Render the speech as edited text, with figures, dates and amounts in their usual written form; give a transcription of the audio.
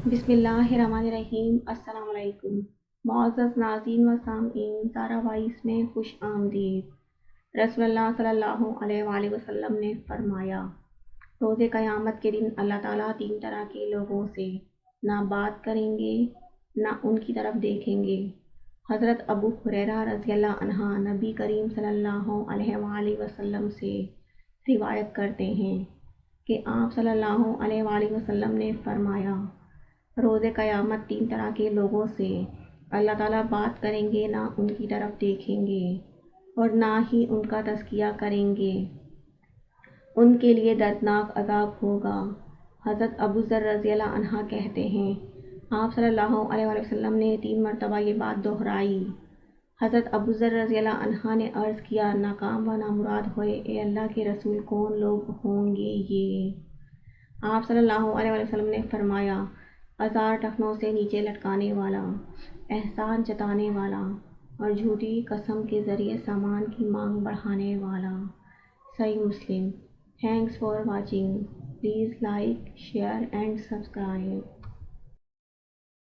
بسم اللہ الرحمن الرحیم۔ السلام علیکم معزز ناظرین و سامعین، تارا وائس میں خوش آمدید۔ رسول اللہ صلی اللہ علیہ وآلہ وسلم نے فرمایا، روز قیامت کے دن اللہ تعالیٰ تین طرح کے لوگوں سے نہ بات کریں گے نہ ان کی طرف دیکھیں گے۔ حضرت ابو ہریرہ رضی اللہ عنہ نبی کریم صلی اللہ علیہ وآلہ وسلم سے روایت کرتے ہیں کہ آپ صلی اللہ علیہ وآلہ وسلم نے فرمایا، روز قیامت تین طرح کے لوگوں سے اللہ تعالیٰ بات کریں گے، نہ ان کی طرف دیکھیں گے اور نہ ہی ان کا تزکیہ کریں گے۔ ان کے لیے دردناک عذاب ہوگا۔ حضرت ابو ذر رضی اللہ عنہ کہتے ہیں، آپ صلی اللہ علیہ وآلہ وسلم نے 3 مرتبہ یہ بات دہرائی۔ حضرت ابو ذر رضی اللہ عنہ نے عرض کیا، ناکام و نامراد ہوئے، اے اللہ کے رسول، کون لوگ ہوں گے یہ؟ آپ صلی اللہ علیہ وآلہ وسلم نے فرمایا، 1000 ٹخنوں سے نیچے لٹکانے والا، احسان جتانے والا اور جھوٹی قسم کے ذریعے سامان کی مانگ بڑھانے والا۔ صحیح مسلم۔ Thanks for watching. Please like, share and subscribe.